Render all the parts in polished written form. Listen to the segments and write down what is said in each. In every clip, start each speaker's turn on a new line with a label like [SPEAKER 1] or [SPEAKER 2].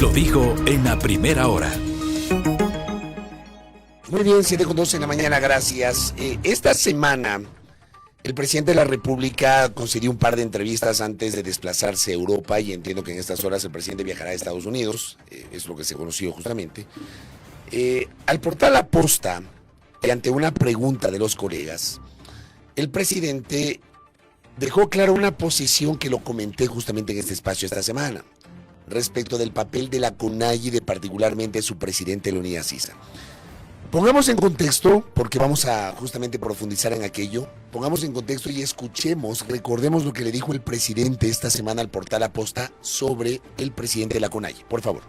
[SPEAKER 1] Lo dijo en la primera hora.
[SPEAKER 2] Muy bien, 7:12 en la mañana, gracias. Esta semana, el presidente de la República concedió un par de entrevistas antes de desplazarse a Europa y entiendo que en estas horas el presidente viajará a Estados Unidos, es lo que se conoció justamente. Al portal La Posta, y ante una pregunta de los colegas, el presidente dejó claro una posición que lo comenté justamente en este espacio esta semana, respecto del papel de la CONAIE y de particularmente su presidente Leonidas Sisa. Pongamos en contexto, porque vamos a justamente profundizar en aquello, pongamos en contexto y escuchemos, recordemos lo que le dijo el presidente esta semana al portal La Posta sobre el presidente de la CONAIE. Por favor.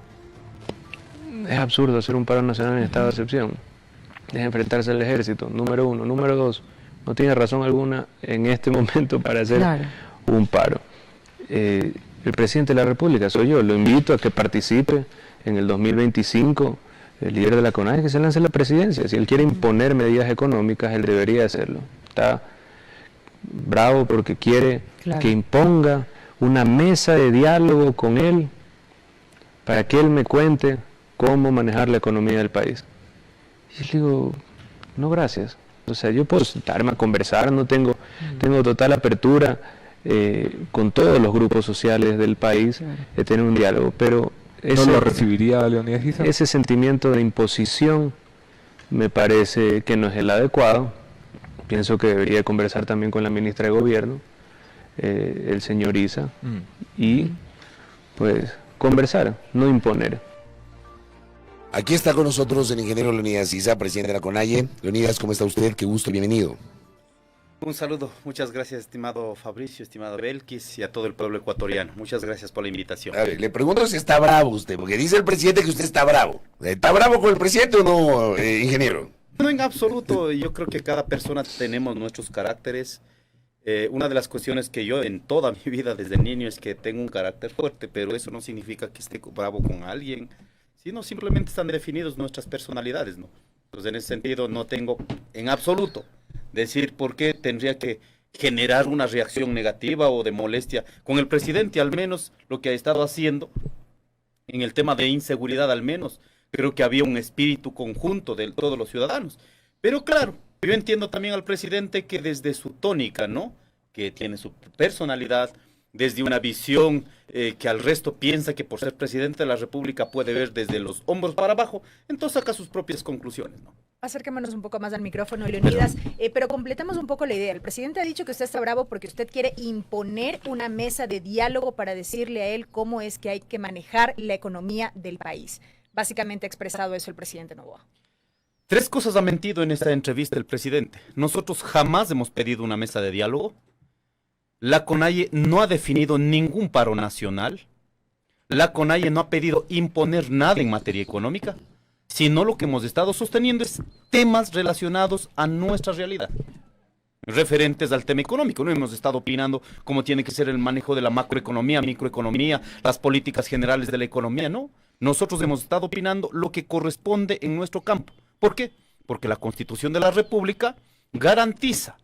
[SPEAKER 3] Es absurdo hacer un paro nacional en estado de excepción. Es enfrentarse al ejército, número uno. Número dos, no tiene razón alguna en este momento para hacer un paro. El presidente de la República soy yo, lo invito a que participe en el 2025, el líder de la CONAIE, que se lance a la presidencia. Si él quiere imponer medidas económicas, él debería hacerlo. Está bravo porque quiere que imponga una mesa de diálogo con él para que él me cuente cómo manejar la economía del país. Y yo le digo, no, gracias. O sea, yo puedo sentarme a conversar, tengo total apertura con todos los grupos sociales del país de tener un diálogo, pero
[SPEAKER 4] ¿no lo recibiría Leonidas Sisa?
[SPEAKER 3] Ese sentimiento de imposición me parece que no es el adecuado. Pienso que debería conversar también con la ministra de Gobierno, el señor Issa, y pues conversar, no imponer.
[SPEAKER 2] Aquí está con nosotros el ingeniero Leonidas Sisa, presidente de la CONAIE. Leonidas, ¿cómo está usted? Qué gusto, bienvenido.
[SPEAKER 5] Un saludo, muchas gracias, estimado Fabricio, estimado Belkis y a todo el pueblo ecuatoriano. Muchas gracias por la invitación.
[SPEAKER 2] A ver, le pregunto si está bravo usted, porque dice el presidente que usted está bravo. ¿Está bravo con el presidente o no, ingeniero?
[SPEAKER 5] No, en absoluto. Yo creo que cada persona tenemos nuestros caracteres. Una de las cuestiones que yo en toda mi vida desde niño es que tengo un carácter fuerte, pero eso no significa que esté bravo con alguien, sino simplemente están definidos nuestras personalidades, ¿no? Entonces, en ese sentido, no tengo en absoluto decir por qué tendría que generar una reacción negativa o de molestia con el presidente, al menos lo que ha estado haciendo en el tema de inseguridad, al menos creo que había un espíritu conjunto de todos los ciudadanos. Pero claro, yo entiendo también al presidente que desde su tónica, ¿no?, que tiene su personalidad, desde una visión que al resto piensa que por ser presidente de la República puede ver desde los hombros para abajo, entonces saca sus propias conclusiones, ¿no?
[SPEAKER 6] Acérquemonos un poco más al micrófono, Leonidas, pero completamos un poco la idea. El presidente ha dicho que usted está bravo porque usted quiere imponer una mesa de diálogo para decirle a él cómo es que hay que manejar la economía del país. Básicamente ha expresado eso el presidente Noboa.
[SPEAKER 5] Tres cosas ha mentido en esta entrevista el presidente. Nosotros jamás hemos pedido una mesa de diálogo. La CONAIE no ha definido ningún paro nacional. La CONAIE no ha pedido imponer nada en materia económica, sino lo que hemos estado sosteniendo es temas relacionados a nuestra realidad, referentes al tema económico. No hemos estado opinando cómo tiene que ser el manejo de la macroeconomía, microeconomía, las políticas generales de la economía, no. Nosotros hemos estado opinando lo que corresponde en nuestro campo. ¿Por qué? Porque la Constitución de la República garantiza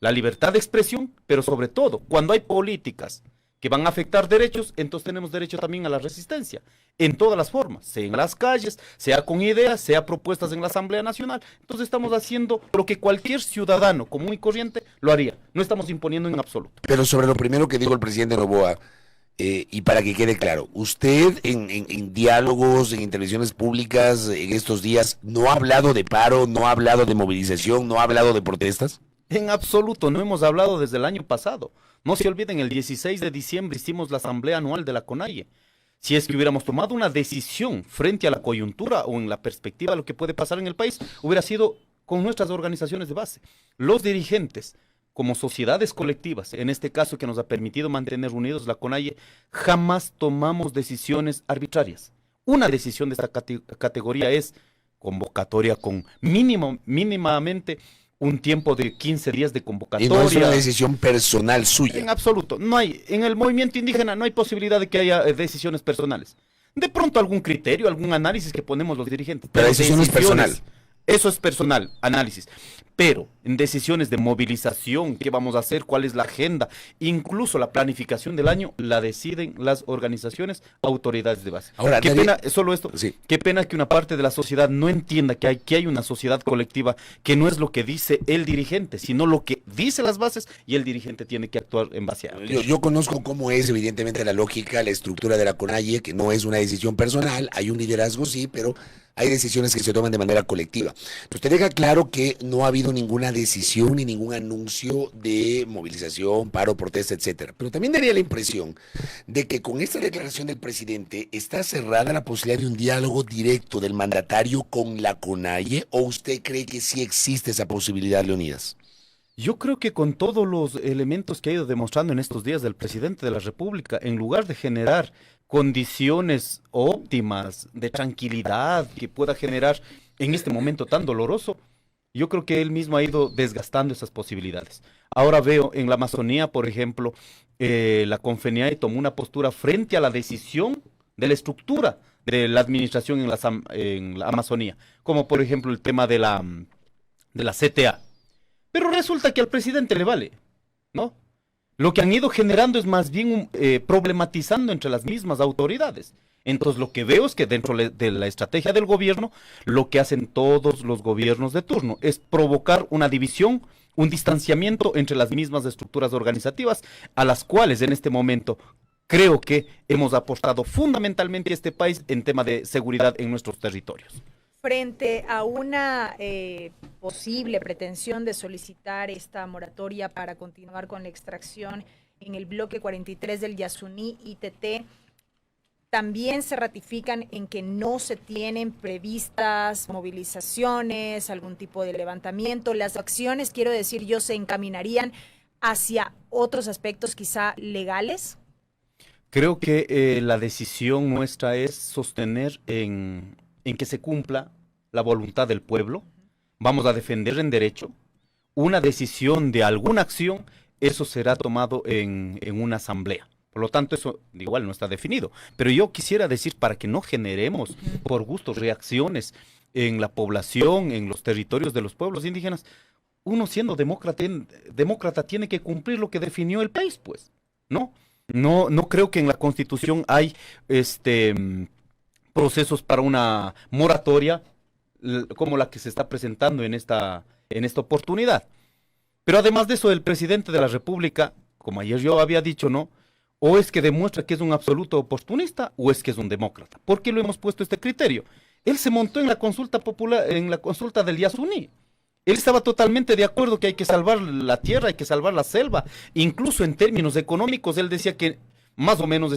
[SPEAKER 5] la libertad de expresión, pero sobre todo, cuando hay políticas que van a afectar derechos, entonces tenemos derecho también a la resistencia, en todas las formas, sea en las calles, sea con ideas, sea propuestas en la Asamblea Nacional. Entonces estamos haciendo lo que cualquier ciudadano común y corriente lo haría, no estamos imponiendo en absoluto.
[SPEAKER 2] Pero sobre lo primero que dijo el presidente Noboa, y para que quede claro, usted en diálogos, en intervenciones públicas en estos días, ¿no ha hablado de paro, no ha hablado de movilización, no ha hablado de protestas?
[SPEAKER 5] En absoluto, no hemos hablado desde el año pasado. No se olviden, el 16 de diciembre hicimos la asamblea anual de la CONAIE. Si es que hubiéramos tomado una decisión frente a la coyuntura o en la perspectiva de lo que puede pasar en el país, hubiera sido con nuestras organizaciones de base. Los dirigentes, como sociedades colectivas, en este caso que nos ha permitido mantener unidos la CONAIE, jamás tomamos decisiones arbitrarias. Una decisión de esta categoría es convocatoria con mínimamente un tiempo de 15 días de convocatoria.
[SPEAKER 2] Y no es una decisión personal suya.
[SPEAKER 5] En absoluto. No hay, en el movimiento indígena no hay posibilidad de que haya decisiones personales. De pronto algún criterio, algún análisis que ponemos los dirigentes.
[SPEAKER 2] Pero la decisión es personal.
[SPEAKER 5] Eso es personal, análisis. Pero en decisiones de movilización, qué vamos a hacer, cuál es la agenda, incluso la planificación del año, la deciden las organizaciones, autoridades de base.
[SPEAKER 2] Ahora,
[SPEAKER 5] qué pena, solo esto,
[SPEAKER 2] sí.
[SPEAKER 5] Qué pena que una parte de la sociedad no entienda que hay una sociedad colectiva, que no es lo que dice el dirigente, sino lo que dice las bases, y el dirigente tiene que actuar en base a eso.
[SPEAKER 2] Yo conozco cómo es evidentemente la lógica, la estructura de la CONAIE, que no es una decisión personal, hay un liderazgo sí, pero hay decisiones que se toman de manera colectiva. Usted deja claro que no ha habido ninguna decisión ni ningún anuncio de movilización, paro, protesta, etcétera. Pero también daría la impresión de que con esta declaración del presidente está cerrada la posibilidad de un diálogo directo del mandatario con la CONAIE, ¿o usted cree que sí existe esa posibilidad, Leonidas?
[SPEAKER 5] Yo creo que con todos los elementos que ha ido demostrando en estos días del presidente de la República, en lugar de generar condiciones óptimas de tranquilidad que pueda generar en este momento tan doloroso, yo creo que él mismo ha ido desgastando esas posibilidades. Ahora veo en la Amazonía, por ejemplo, la Confenaie tomó una postura frente a la decisión de la estructura de la administración en la Amazonía, como por ejemplo el tema de la CTA. Pero resulta que al presidente le vale, ¿no? Lo que han ido generando es más bien problematizando entre las mismas autoridades. Entonces lo que veo es que dentro de la estrategia del gobierno, lo que hacen todos los gobiernos de turno es provocar una división, un distanciamiento entre las mismas estructuras organizativas, a las cuales en este momento creo que hemos apostado fundamentalmente a este país en tema de seguridad en nuestros territorios.
[SPEAKER 6] Frente a una posible pretensión de solicitar esta moratoria para continuar con la extracción en el bloque 43 del Yasuní ITT, también se ratifican en que no se tienen previstas movilizaciones, algún tipo de levantamiento. Las acciones, quiero decir yo, se encaminarían hacia otros aspectos quizá legales.
[SPEAKER 5] Creo que la decisión nuestra es sostener en que se cumpla la voluntad del pueblo. Vamos a defender en derecho. Una decisión de alguna acción, eso será tomado en una asamblea. Por lo tanto, eso igual no está definido. Pero yo quisiera decir, para que no generemos por gusto reacciones en la población, en los territorios de los pueblos indígenas, uno siendo demócrata tiene que cumplir lo que definió el país, pues, ¿no? No creo que en la Constitución hay procesos para una moratoria como la que se está presentando en esta oportunidad. Pero además de eso, el presidente de la República, como ayer yo había dicho, ¿no? O es que demuestra que es un absoluto oportunista o es que es un demócrata. ¿Por qué lo hemos puesto este criterio? Él se montó en la consulta popular, en la consulta del Yasuní. Él estaba totalmente de acuerdo que hay que salvar la tierra, hay que salvar la selva. Incluso en términos económicos, él decía que más o menos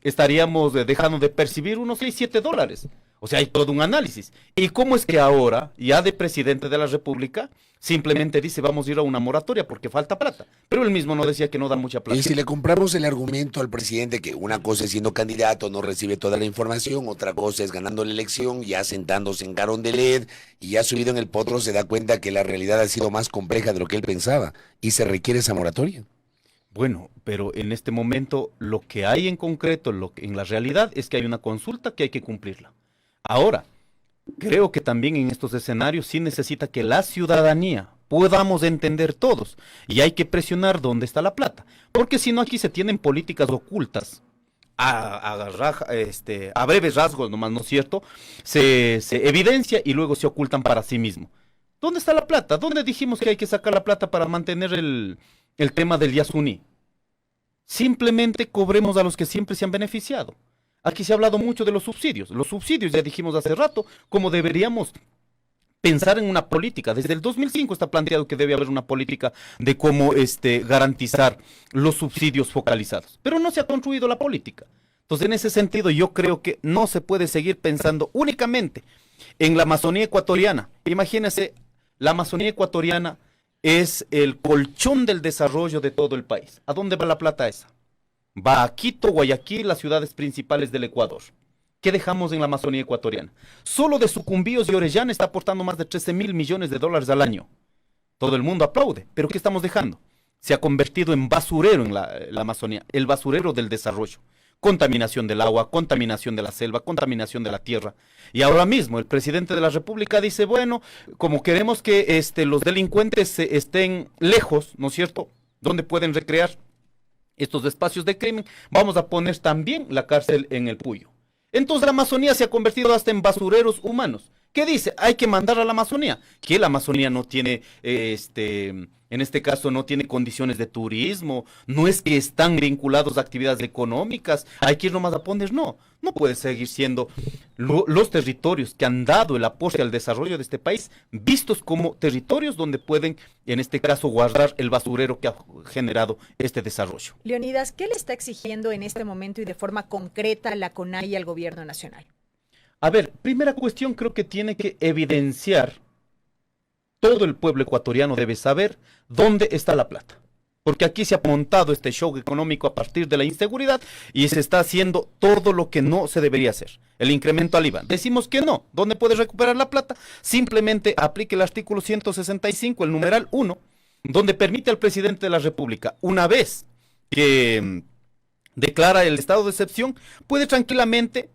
[SPEAKER 5] estaríamos dejando de percibir unos 6, 7 dólares. O sea, hay todo un análisis. ¿Y cómo es que ahora, ya de presidente de la República, simplemente dice vamos a ir a una moratoria porque falta plata? Pero él mismo no decía que no da mucha plata.
[SPEAKER 2] Y si le compramos el argumento al presidente que una cosa es siendo candidato, no recibe toda la información, otra cosa es ganando la elección, ya sentándose en Carondelet y ya subido en el potro, se da cuenta que la realidad ha sido más compleja de lo que él pensaba y se requiere esa moratoria.
[SPEAKER 5] Bueno, pero en este momento lo que hay en concreto, en la realidad, es que hay una consulta que hay que cumplirla. Ahora, creo que también en estos escenarios sí necesita que la ciudadanía podamos entender todos y hay que presionar dónde está la plata, porque si no aquí se tienen políticas ocultas a breves rasgos nomás, ¿no es cierto? Se evidencia y luego se ocultan para sí mismo. ¿Dónde está la plata? ¿Dónde dijimos que hay que sacar la plata para mantener el tema del Yasuní? Simplemente cobremos a los que siempre se han beneficiado. Aquí se ha hablado mucho de los subsidios. Los subsidios, ya dijimos hace rato, cómo deberíamos pensar en una política. Desde el 2005 está planteado que debe haber una política de cómo garantizar los subsidios focalizados. Pero no se ha construido la política. Entonces, en ese sentido, yo creo que no se puede seguir pensando únicamente en la Amazonía ecuatoriana. Imagínense, la Amazonía ecuatoriana es el colchón del desarrollo de todo el país. ¿A dónde va la plata esa? Va a Quito, Guayaquil, las ciudades principales del Ecuador. ¿Qué dejamos en la Amazonía ecuatoriana? Solo de Sucumbíos y Orellana está aportando más de 13.000 millones de dólares al año. Todo el mundo aplaude, pero ¿qué estamos dejando? Se ha convertido en basurero en la Amazonía, el basurero del desarrollo. contaminación del agua, contaminación de la selva, contaminación de la tierra. Y ahora mismo el presidente de la República dice, bueno, como queremos que los delincuentes estén lejos, ¿no es cierto?, donde pueden recrear estos espacios de crimen, vamos a poner también la cárcel en el Puyo. Entonces la Amazonía se ha convertido hasta en basureros humanos. ¿Qué dice? Hay que mandar a la Amazonía. Que la Amazonía no tiene, en este caso, no tiene condiciones de turismo, no es que están vinculados a actividades económicas, hay que ir nomás a poner, no puede seguir siendo los territorios que han dado el aporte al desarrollo de este país, vistos como territorios donde pueden, en este caso, guardar el basurero que ha generado este desarrollo.
[SPEAKER 6] Leonidas, ¿qué le está exigiendo en este momento y de forma concreta la CONAIE al gobierno nacional?
[SPEAKER 5] A ver, primera cuestión, creo que tiene que evidenciar, todo el pueblo ecuatoriano debe saber dónde está la plata. Porque aquí se ha montado este show económico a partir de la inseguridad y se está haciendo todo lo que no se debería hacer. El incremento al IVA. Decimos que no. ¿Dónde puede recuperar la plata? Simplemente aplique el artículo 165, el numeral 1, donde permite al presidente de la República, una vez que declara el estado de excepción, puede tranquilamente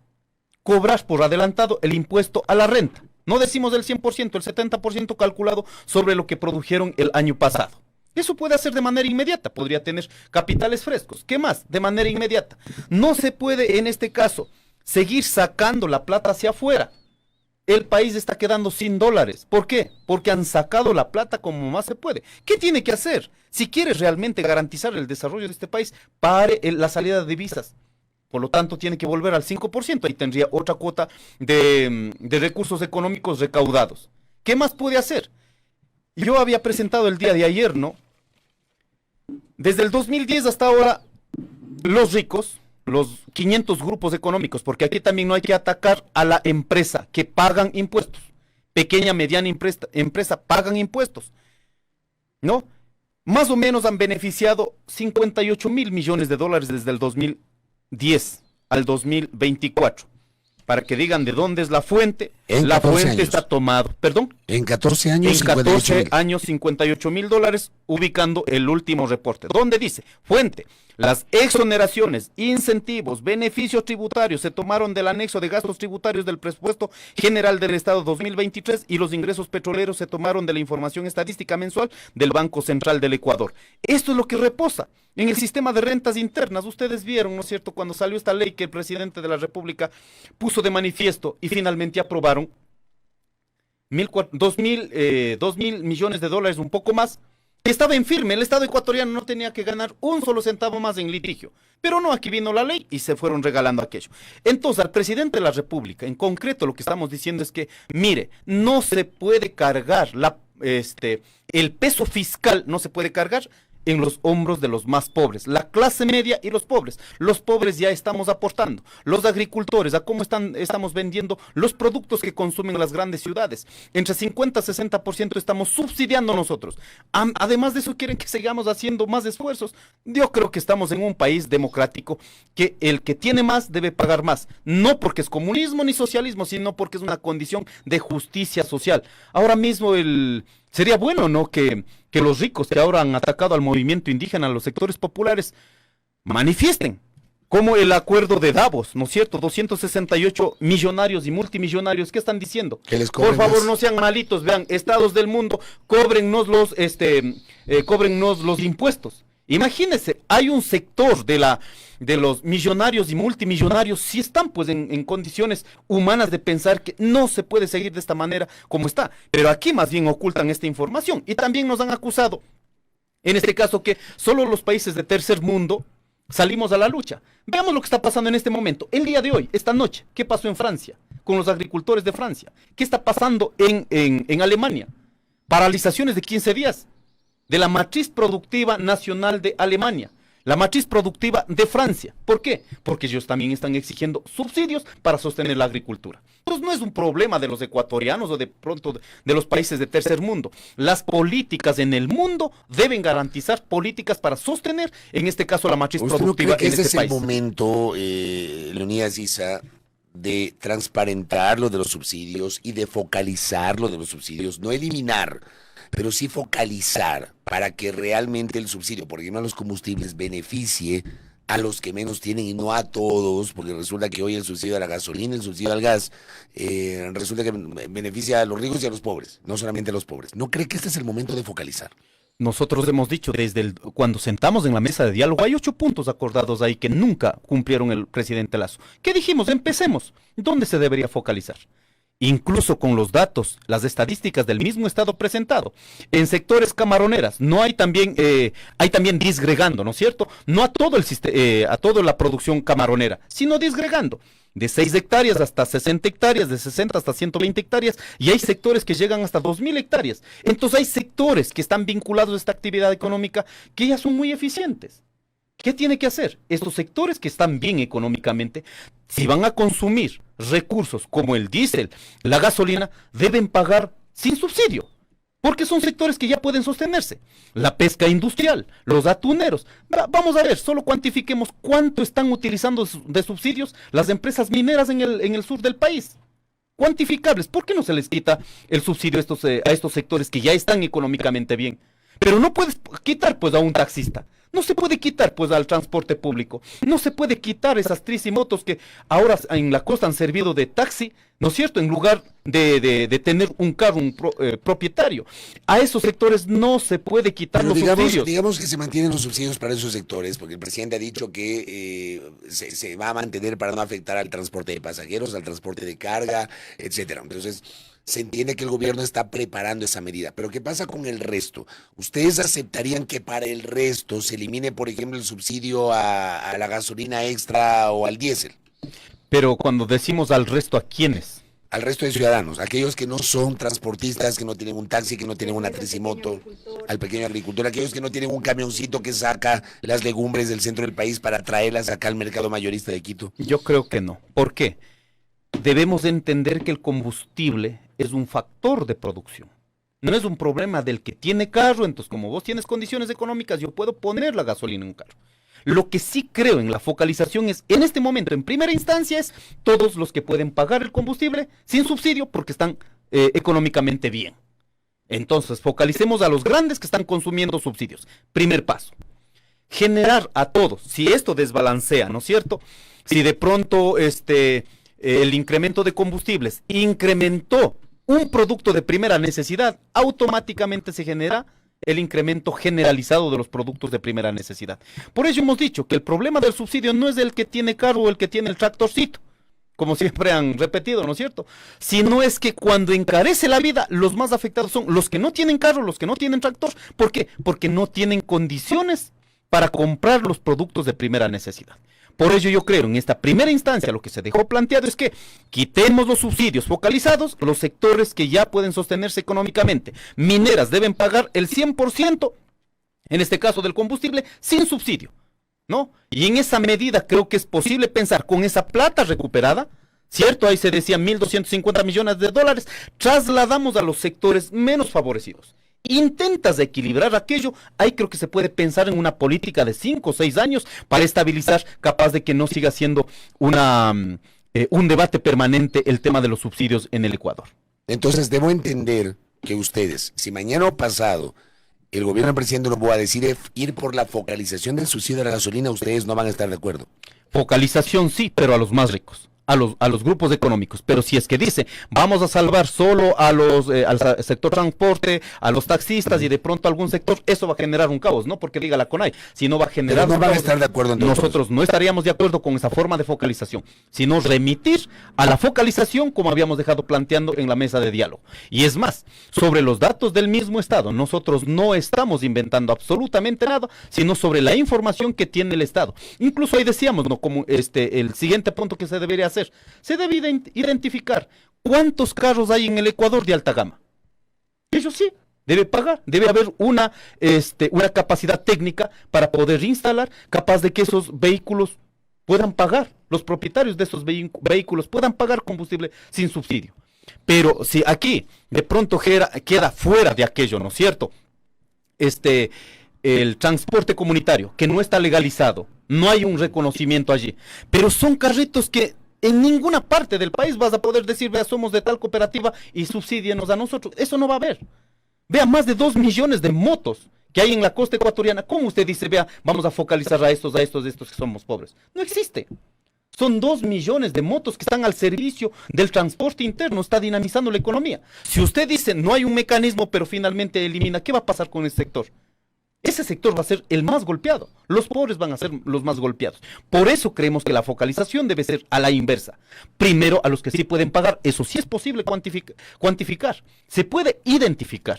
[SPEAKER 5] cobrar por adelantado el impuesto a la renta. No decimos del 100%, el 70% calculado sobre lo que produjeron el año pasado. Eso puede hacer de manera inmediata, podría tener capitales frescos. ¿Qué más? De manera inmediata. No se puede, en este caso, seguir sacando la plata hacia afuera. El país está quedando sin dólares. ¿Por qué? Porque han sacado la plata como más se puede. ¿Qué tiene que hacer? Si quiere realmente garantizar el desarrollo de este país, pare la salida de divisas. Por lo tanto, tiene que volver al 5%. Ahí tendría otra cuota de recursos económicos recaudados. ¿Qué más puede hacer? Yo había presentado el día de ayer, ¿no? Desde el 2010 hasta ahora, los ricos, los 500 grupos económicos, porque aquí también no hay que atacar a la empresa que pagan impuestos. Pequeña, mediana empresa pagan impuestos, ¿no? Más o menos han beneficiado 58 mil millones de dólares desde el 2010 al 2024. Para que digan de dónde es la fuente, la fuente años. Está tomado, ¿perdón?
[SPEAKER 2] En 14 años,
[SPEAKER 5] en 14 años, 58 mil dólares, ubicando el último reporte. ¿Dónde dice? Fuente, las exoneraciones, incentivos, beneficios tributarios se tomaron del anexo de gastos tributarios del presupuesto general del Estado 2023 y los ingresos petroleros se tomaron de la información estadística mensual del Banco Central del Ecuador. Esto es lo que reposa en el sistema de rentas internas. Ustedes vieron, ¿no es cierto?, cuando salió esta ley que el presidente de la República puso de manifiesto y finalmente aprobaron 2 mil millones de dólares, un poco más. Estaba en firme, el Estado ecuatoriano no tenía que ganar un solo centavo más en litigio. Pero no, aquí vino la ley y se fueron regalando aquello. Entonces, al presidente de la República, en concreto lo que estamos diciendo es que, mire, no se puede cargar el peso fiscal, no se puede cargar en los hombros de los más pobres, la clase media y los pobres. Los pobres ya estamos aportando, los agricultores, a cómo estamos vendiendo los productos que consumen las grandes ciudades. Entre 50 y 60% estamos subsidiando nosotros. Además de eso, quieren que sigamos haciendo más esfuerzos. Yo creo que estamos en un país democrático que el que tiene más debe pagar más. No porque es comunismo ni socialismo, sino porque es una condición de justicia social. Ahora mismo sería bueno, ¿no?, que los ricos que ahora han atacado al movimiento indígena, a los sectores populares, manifiesten, como el acuerdo de Davos, ¿no es cierto? 268 millonarios y multimillonarios, ¿qué están diciendo? Por favor, no sean malitos, vean, estados del mundo, cóbrennos los impuestos. Imagínense, hay un sector de los millonarios y multimillonarios, si están pues en condiciones humanas de pensar que no se puede seguir de esta manera como está, pero aquí más bien ocultan esta información y también nos han acusado, en este caso, que solo los países de tercer mundo salimos a la lucha. Veamos lo que está pasando en este momento, el día de hoy, esta noche. ¿Qué pasó en Francia con los agricultores de Francia? ¿Qué está pasando en Alemania? Paralizaciones de 15 días. De la matriz productiva nacional de Alemania, la matriz productiva de Francia. ¿Por qué? Porque ellos también están exigiendo subsidios para sostener la agricultura. Entonces no es un problema de los ecuatorianos o de pronto de los países de tercer mundo. Las políticas en el mundo deben garantizar políticas para sostener, en este caso, la matriz productiva
[SPEAKER 2] no cree que
[SPEAKER 5] en este
[SPEAKER 2] ese
[SPEAKER 5] país.
[SPEAKER 2] Es el momento, Leonidas Issa, de transparentar lo de los subsidios y de focalizar lo de los subsidios, no eliminar, pero sí focalizar para que realmente el subsidio, por ejemplo, a los combustibles, beneficie a los que menos tienen y no a todos, porque resulta que hoy el subsidio a la gasolina, el subsidio al gas, resulta que beneficia a los ricos y a los pobres, no solamente a los pobres. ¿No cree que este es el momento de focalizar?
[SPEAKER 5] Nosotros hemos dicho cuando sentamos en la mesa de diálogo, hay 8 puntos acordados ahí que nunca cumplieron el presidente Lasso. ¿Qué dijimos? Empecemos. ¿Dónde se debería focalizar? Incluso con los datos, las estadísticas del mismo estado presentado. En sectores camaroneras, no hay también, hay también disgregando, ¿no es cierto? No a todo a toda la producción camaronera, sino disgregando. De 6 hectáreas hasta 60 hectáreas, de 60 hasta 120 hectáreas, y hay sectores que llegan hasta 2.000 hectáreas. Entonces hay sectores que están vinculados a esta actividad económica que ya son muy eficientes. ¿Qué tiene que hacer? Estos sectores que están bien económicamente, si van a consumir recursos como el diésel, la gasolina, deben pagar sin subsidio, porque son sectores que ya pueden sostenerse. La pesca industrial, los atuneros. Vamos a ver, solo cuantifiquemos cuánto están utilizando de subsidios las empresas mineras en el sur del país. Cuantificables. ¿Por qué no se les quita el subsidio a estos sectores que ya están económicamente bien? Pero no puedes quitar pues a un taxista. No se puede quitar pues al transporte público. No se puede quitar esas tricimotos que ahora en la costa han servido de taxi, ¿no es cierto? En lugar de tener un carro, propietario. A esos sectores no se puede quitar los subsidios.
[SPEAKER 2] Digamos que se mantienen los subsidios para esos sectores, porque el presidente ha dicho que se va a mantener para no afectar al transporte de pasajeros, al transporte de carga, etcétera. Entonces, se entiende que el gobierno está preparando esa medida. Pero ¿qué pasa con el resto? ¿Ustedes aceptarían que para el resto se elimine, por ejemplo, el subsidio a la gasolina extra o al diésel?
[SPEAKER 5] Pero cuando decimos al resto, ¿a quiénes?
[SPEAKER 2] Al resto de ciudadanos, aquellos que no son transportistas, que no tienen un taxi, que no tienen una tricimoto, al pequeño agricultor, aquellos que no tienen un camioncito que saca las legumbres del centro del país para traerlas acá al mercado mayorista de Quito.
[SPEAKER 5] Yo creo que no. ¿Por qué? Debemos entender que el combustible es un factor de producción. No es un problema del que tiene carro, entonces como vos tienes condiciones económicas, yo puedo poner la gasolina en un carro. Lo que sí creo en la focalización es, en este momento, en primera instancia, es todos los que pueden pagar el combustible sin subsidio porque están económicamente bien. Entonces, focalicemos a los grandes que están consumiendo subsidios. Primer paso. Generar a todos, si esto desbalancea, ¿no es cierto? Si de pronto el incremento de combustibles incrementó un producto de primera necesidad, automáticamente se genera el incremento generalizado de los productos de primera necesidad. Por ello hemos dicho que el problema del subsidio no es el que tiene carro o el que tiene el tractorcito, como siempre han repetido, ¿no es cierto? Sino es que cuando encarece la vida, los más afectados son los que no tienen carro, los que no tienen tractor. ¿Por qué? Porque no tienen condiciones para comprar los productos de primera necesidad. Por ello yo creo, en esta primera instancia, lo que se dejó planteado es que quitemos los subsidios focalizados, los sectores que ya pueden sostenerse económicamente. Mineras deben pagar el 100%, en este caso del combustible, sin subsidio, ¿no? Y en esa medida creo que es posible pensar con esa plata recuperada, ¿cierto? Ahí se decía 1.250 millones de dólares, trasladamos a los sectores menos favorecidos. Intentas equilibrar aquello, ahí creo que se puede pensar en una política de 5 o 6 años para estabilizar, capaz de que no siga siendo un debate permanente el tema de los subsidios en el Ecuador.
[SPEAKER 2] Entonces debo entender que ustedes, si mañana o pasado el gobierno del presidente Noboa decide ir por la focalización del subsidio a la gasolina, ustedes no van a estar de acuerdo.
[SPEAKER 5] Focalización sí, pero a los más ricos. A los grupos económicos, pero si es que dice, vamos a salvar solo a al sector transporte, a los taxistas y de pronto algún sector, eso va a generar un caos, no porque diga la CONAI, sino va a generar
[SPEAKER 2] pero no van a estar de acuerdo en
[SPEAKER 5] nosotros no estaríamos de acuerdo con esa forma de focalización, sino remitir a la focalización como habíamos dejado planteando en la mesa de diálogo. Y es más, sobre los datos del mismo Estado, nosotros no estamos inventando absolutamente nada, sino sobre la información que tiene el Estado. Incluso ahí decíamos, ¿no? Como el siguiente punto que se debería hacer. Se debe identificar cuántos carros hay en el Ecuador de alta gama. Eso sí, debe pagar, debe haber una capacidad técnica para poder instalar, capaz de que esos vehículos puedan pagar, los propietarios de esos vehículos puedan pagar combustible sin subsidio. Pero si aquí de pronto queda fuera de aquello, ¿no es cierto? El transporte comunitario, que no está legalizado, no hay un reconocimiento allí, pero son carritos que en ninguna parte del país vas a poder decir, vea, somos de tal cooperativa y subsídienos a nosotros. Eso no va a haber. Vea, más de 2 millones de motos que hay en la costa ecuatoriana, ¿cómo usted dice, vea, vamos a focalizar a estos que somos pobres? No existe. Son 2 millones de motos que están al servicio del transporte interno, está dinamizando la economía. Si usted dice no hay un mecanismo, pero finalmente elimina, ¿qué va a pasar con ese sector? Ese sector va a ser el más golpeado. Los pobres van a ser los más golpeados. Por eso creemos que la focalización debe ser a la inversa. Primero a los que sí pueden pagar. Eso sí es posible cuantificar. Se puede identificar.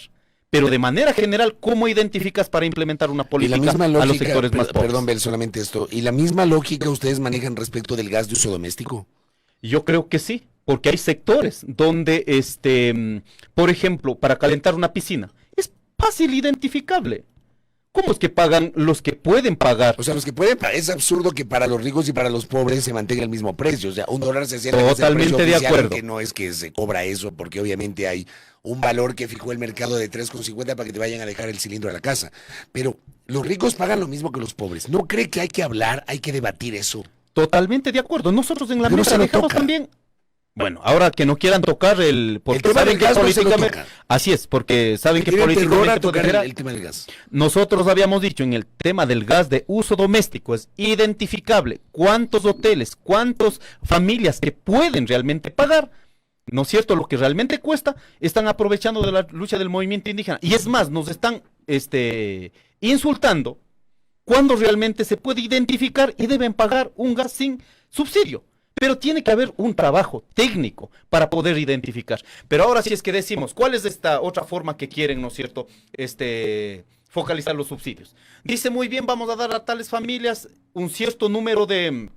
[SPEAKER 5] Pero de manera general, ¿cómo identificas para implementar una política
[SPEAKER 2] lógica,
[SPEAKER 5] a los sectores más pobres?
[SPEAKER 2] Perdón, Bel, solamente esto. ¿Y la misma lógica ustedes manejan respecto del gas de uso doméstico?
[SPEAKER 5] Yo creo que sí, porque hay sectores donde, por ejemplo, para calentar una piscina, es fácil identificable. ¿Cómo es que pagan los que pueden pagar?
[SPEAKER 2] O sea, los que pueden pagar, es absurdo que para los ricos y para los pobres se mantenga el mismo precio. O sea, $1.60
[SPEAKER 5] Totalmente de acuerdo.
[SPEAKER 2] Que no es que se cobra eso, porque obviamente hay un valor que fijó el mercado de 3,50 para que te vayan a dejar el cilindro a la casa. Pero los ricos pagan lo mismo que los pobres. ¿No cree que hay que hablar, hay que debatir eso?
[SPEAKER 5] Totalmente de acuerdo. Nosotros en la mesa dejamos también... Bueno, ahora que no quieran tocar porque saben que políticamente... Así es, porque saben que políticamente
[SPEAKER 2] tocar el tema del gas.
[SPEAKER 5] Nosotros habíamos dicho en el tema del gas de uso doméstico, es identificable cuántos hoteles, cuántas familias que pueden realmente pagar, ¿no es cierto? Lo que realmente cuesta, están aprovechando de la lucha del movimiento indígena. Y es más, nos están insultando cuando realmente se puede identificar y deben pagar un gas sin subsidio. Pero tiene que haber un trabajo técnico para poder identificar. Pero ahora sí es que decimos, ¿cuál es esta otra forma que quieren, ¿no es cierto?, focalizar los subsidios. Dice muy bien, vamos a dar a tales familias un cierto número de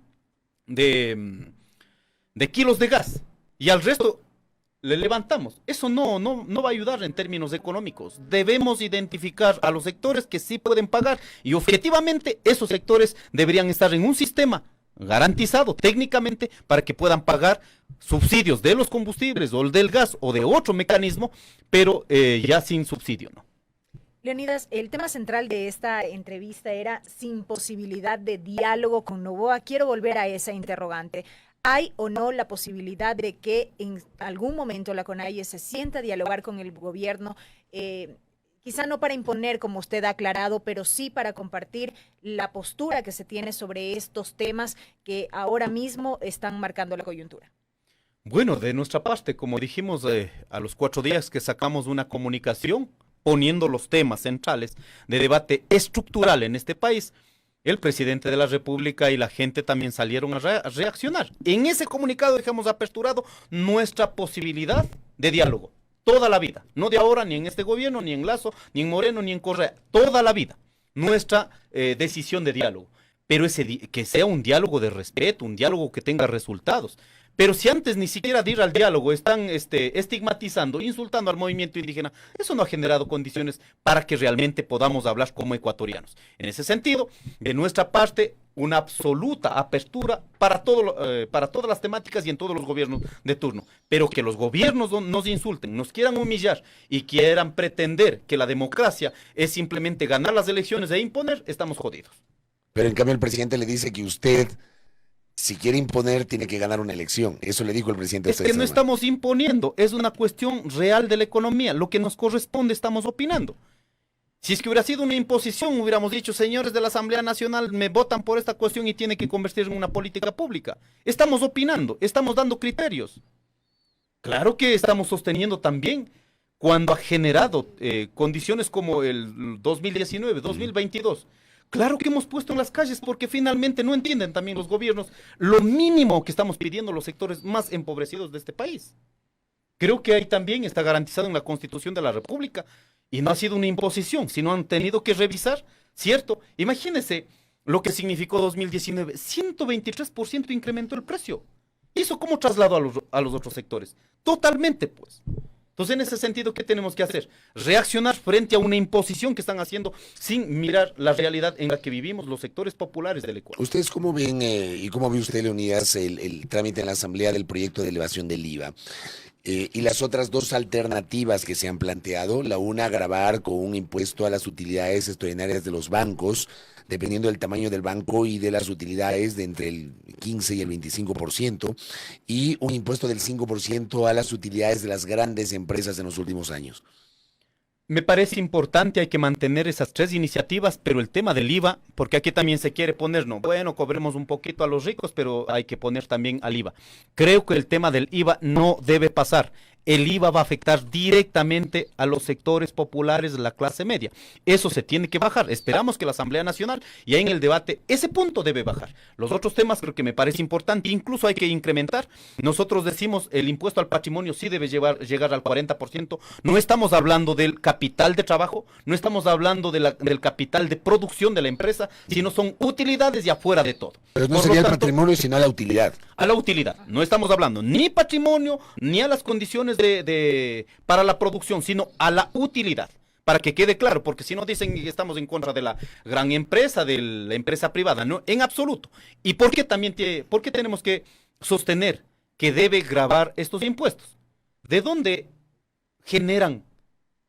[SPEAKER 5] kilos de gas y al resto le levantamos. Eso no va a ayudar en términos económicos. Debemos identificar a los sectores que sí pueden pagar y objetivamente esos sectores deberían estar en un sistema garantizado técnicamente para que puedan pagar subsidios de los combustibles o del gas o de otro mecanismo, pero ya sin subsidio, ¿no?
[SPEAKER 6] Leonidas, el tema central de esta entrevista era sin posibilidad de diálogo con Noboa. Quiero volver a esa interrogante. ¿Hay o no la posibilidad de que en algún momento la CONAIE se sienta a dialogar con el gobierno? Quizá no para imponer, como usted ha aclarado, pero sí para compartir la postura que se tiene sobre estos temas que ahora mismo están marcando la coyuntura.
[SPEAKER 5] Bueno, de nuestra parte, como dijimos a los 4 días que sacamos una comunicación poniendo los temas centrales de debate estructural en este país, el presidente de la República y la gente también salieron a reaccionar. En ese comunicado dejamos aperturado nuestra posibilidad de diálogo. Toda la vida, no de ahora, ni en este gobierno, ni en Lazo, ni en Moreno, ni en Correa, toda la vida, nuestra decisión de diálogo, pero que sea un diálogo de respeto, un diálogo que tenga resultados. Pero si antes ni siquiera de ir al diálogo están estigmatizando, insultando al movimiento indígena, eso no ha generado condiciones para que realmente podamos hablar como ecuatorianos. En ese sentido, de nuestra parte, una absoluta apertura para todas las temáticas y en todos los gobiernos de turno. Pero que los gobiernos nos insulten, nos quieran humillar y quieran pretender que la democracia es simplemente ganar las elecciones e imponer, estamos jodidos.
[SPEAKER 2] Pero en cambio el presidente le dice que usted, si quiere imponer, tiene que ganar una elección. Eso le dijo el presidente.
[SPEAKER 5] Es que no estamos imponiendo, es una cuestión real de la economía. Lo que nos corresponde estamos opinando. Si es que hubiera sido una imposición, hubiéramos dicho, señores de la Asamblea Nacional, me votan por esta cuestión y tiene que convertirse en una política pública. Estamos opinando, estamos dando criterios. Claro que estamos sosteniendo también cuando ha generado condiciones como el 2019, 2022. Claro que hemos puesto en las calles porque finalmente no entienden también los gobiernos lo mínimo que estamos pidiendo los sectores más empobrecidos de este país. Creo que ahí también está garantizado en la Constitución de la República y no ha sido una imposición, sino han tenido que revisar, ¿cierto? Imagínense lo que significó 2019, 123% incrementó el precio. ¿Y eso cómo trasladó a los otros sectores? Totalmente, pues. Entonces, en ese sentido, ¿qué tenemos que hacer? Reaccionar frente a una imposición que están haciendo sin mirar la realidad en la que vivimos los sectores populares del Ecuador.
[SPEAKER 2] ¿Ustedes cómo ven y cómo ve usted, Leonidas, el trámite en la Asamblea del proyecto de elevación del IVA? Y las otras dos alternativas que se han planteado, la una, agravar con un impuesto a las utilidades extraordinarias de los bancos, dependiendo del tamaño del banco y de las utilidades de entre el 15 y el 25%, y un impuesto del 5% a las utilidades de las grandes empresas en los últimos años.
[SPEAKER 5] Me parece importante, hay que mantener esas tres iniciativas, pero el tema del IVA, porque aquí también se quiere poner, no, bueno, cobremos un poquito a los ricos, pero hay que poner también al IVA. Creo que el tema del IVA no debe pasar. El IVA va a afectar directamente a los sectores populares de la clase media. Eso se tiene que bajar. Esperamos que la Asamblea Nacional, y en el debate, ese punto debe bajar. Los otros temas creo que me parece importante, incluso hay que incrementar. Nosotros decimos el impuesto al patrimonio sí debe llegar al 40%. No estamos hablando del capital de trabajo, no estamos hablando del capital de producción de la empresa, sino son utilidades y afuera de todo.
[SPEAKER 2] Pero no sería el patrimonio, sino la utilidad.
[SPEAKER 5] A la utilidad. No estamos hablando ni patrimonio, ni a las condiciones para la producción, sino a la utilidad. Para que quede claro, porque si no dicen que estamos en contra de la gran empresa, de la empresa privada, no, en absoluto. ¿Y por qué por qué tenemos que sostener que debe gravar estos impuestos? ¿De dónde generan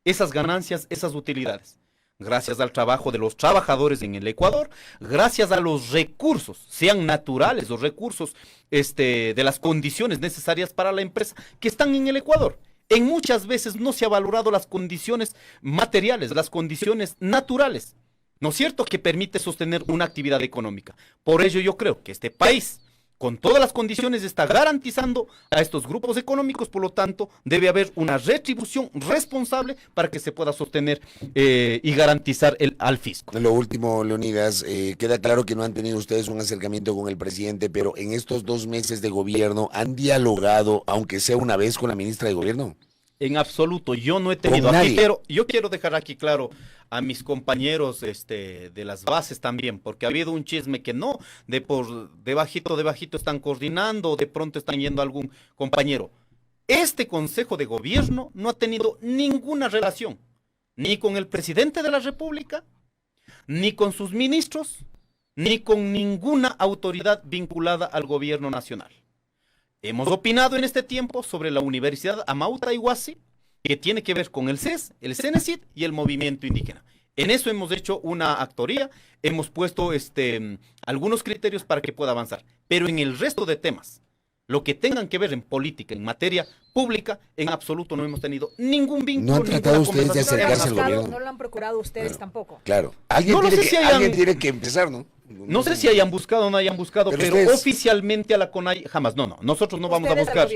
[SPEAKER 5] esas ganancias, esas utilidades? Gracias al trabajo de los trabajadores en el Ecuador, gracias a los recursos, sean naturales o recursos de las condiciones necesarias para la empresa que están en el Ecuador. En muchas veces no se ha valorado las condiciones materiales, las condiciones naturales, ¿no es cierto?, que permite sostener una actividad económica. Por ello yo creo que este país, con todas las condiciones, está garantizando a estos grupos económicos, por lo tanto, debe haber una retribución responsable para que se pueda sostener y garantizar al fisco.
[SPEAKER 2] Lo último, Leonidas, queda claro que no han tenido ustedes un acercamiento con el presidente, pero en estos 2 meses de gobierno, ¿han dialogado, aunque sea una vez, con la ministra de Gobierno?
[SPEAKER 5] En absoluto, yo no he tenido aquí, pero yo quiero dejar aquí claro a mis compañeros de las bases también, porque ha habido un chisme que no, debajito están coordinando, de pronto están yendo a algún compañero. Este Consejo de Gobierno no ha tenido ninguna relación, ni con el presidente de la República, ni con sus ministros, ni con ninguna autoridad vinculada al gobierno nacional. Hemos opinado en este tiempo sobre la Universidad Amauta Iguazí, que tiene que ver con el CES, el CENESID y el movimiento indígena. En eso hemos hecho una actoría, hemos puesto algunos criterios para que pueda avanzar. Pero en el resto de temas, lo que tengan que ver en política, en materia pública, en absoluto no hemos tenido ningún vínculo.
[SPEAKER 2] ¿No han tratado ustedes de acercarse al gobierno?
[SPEAKER 6] No lo han procurado ustedes tampoco.
[SPEAKER 2] Claro. Alguien tiene que empezar, ¿no?
[SPEAKER 5] No sé si hayan buscado o no hayan buscado, pero oficialmente a la CONAIE jamás. No, nosotros no vamos a buscar.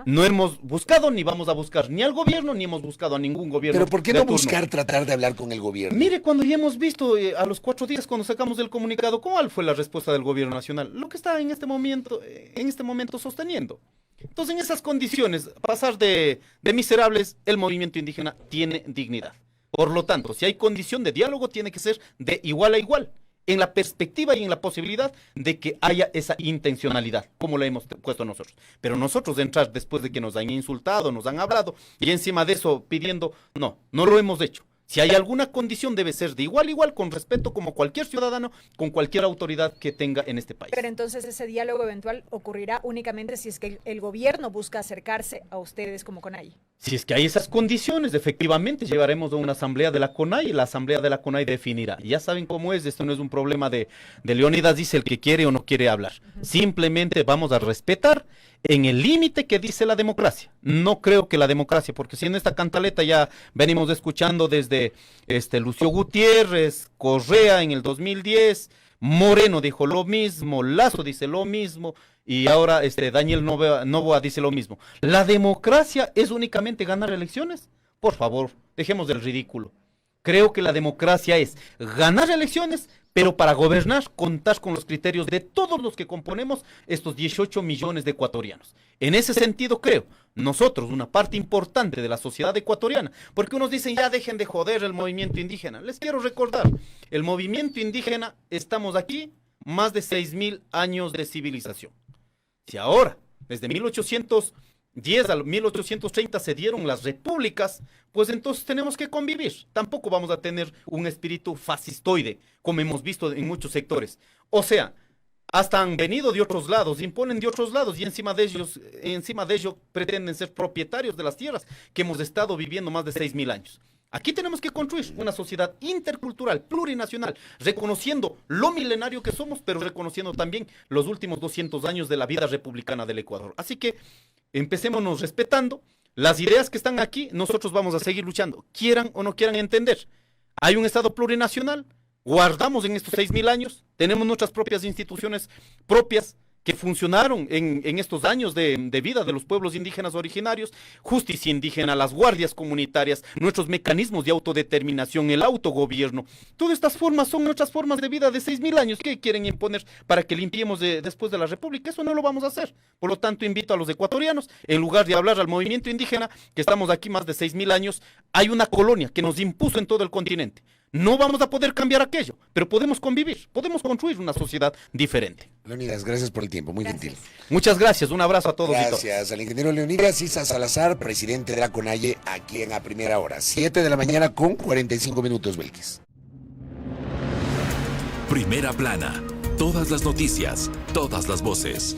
[SPEAKER 5] No hemos buscado ni vamos a buscar ni al gobierno, ni hemos buscado a ningún gobierno.
[SPEAKER 2] Pero ¿por qué no buscar tratar de hablar con el gobierno?
[SPEAKER 5] Mire, cuando ya hemos visto a los 4 días, cuando sacamos el comunicado, ¿cuál fue la respuesta del gobierno nacional? Lo que está en este momento sosteniendo. Entonces, en esas condiciones, pasar de miserables, el movimiento indígena tiene dignidad. Por lo tanto, si hay condición de diálogo, tiene que ser de igual a igual, en la perspectiva y en la posibilidad de que haya esa intencionalidad, como la hemos puesto nosotros. Pero nosotros de entrar después de que nos han insultado, nos han hablado, y encima de eso pidiendo, no lo hemos hecho. Si hay alguna condición, debe ser de igual a igual, con respeto, como cualquier ciudadano, con cualquier autoridad que tenga en este país.
[SPEAKER 6] Pero entonces ese diálogo eventual ocurrirá únicamente si es que el gobierno busca acercarse a ustedes como CONAIE.
[SPEAKER 5] Si es que hay esas condiciones, efectivamente llevaremos a una asamblea de la CONAIE y la asamblea de la CONAIE definirá. Ya saben cómo es, esto no es un problema de Leonidas dice el que quiere o no quiere hablar. Simplemente vamos a respetar en el límite que dice la democracia. No creo que la democracia, porque si en esta cantaleta ya venimos escuchando desde Lucio Gutiérrez, Correa en el 2010, Moreno dijo lo mismo, Lazo dice lo mismo, y ahora Daniel Noboa dice lo mismo. ¿La democracia es únicamente ganar elecciones? Por favor, dejemos del ridículo. Creo que la democracia es ganar elecciones, pero para gobernar contar con los criterios de todos los que componemos estos 18 millones de ecuatorianos. En ese sentido creo, nosotros, una parte importante de la sociedad ecuatoriana, porque unos dicen ya dejen de joder el movimiento indígena. Les quiero recordar, el movimiento indígena, estamos aquí, más de 6.000 años de civilización. Si ahora, desde 1810 al 1830 se dieron las repúblicas, pues entonces tenemos que convivir. Tampoco vamos a tener un espíritu fascistoide, como hemos visto en muchos sectores. O sea, hasta han venido de otros lados, imponen de otros lados y encima de ello pretenden ser propietarios de las tierras que hemos estado viviendo más de 6.000 años. Aquí tenemos que construir una sociedad intercultural, plurinacional, reconociendo lo milenario que somos, pero reconociendo también los últimos 200 años de la vida republicana del Ecuador. Así que empecémonos respetando, Las ideas que están aquí, nosotros vamos a seguir luchando, quieran o no quieran entender. Hay un Estado plurinacional, guardamos en estos 6.000 años, tenemos nuestras propias instituciones propias que funcionaron en estos años de vida de los pueblos indígenas originarios, justicia indígena, las guardias comunitarias, nuestros mecanismos de autodeterminación, el autogobierno. Todas estas formas son nuestras formas de vida de 6.000 años. ¿Qué quieren imponer para que limpiemos después de la República? Eso no lo vamos a hacer. Por lo tanto, invito a los ecuatorianos, en lugar de hablar al movimiento indígena, que estamos aquí más de 6.000 años, hay una colonia que nos impuso en todo el continente. No vamos a poder cambiar aquello, pero podemos convivir, podemos construir una sociedad diferente.
[SPEAKER 2] Leonidas, gracias por el tiempo, muy gentil.
[SPEAKER 5] Muchas gracias, un abrazo a todos.
[SPEAKER 2] Gracias al ingeniero Leonidas Issa Salazar, presidente de la CONAIE, aquí en A Primera Hora. 7 de la mañana con 45 minutos, Belkis.
[SPEAKER 1] Primera plana, todas las noticias, todas las voces.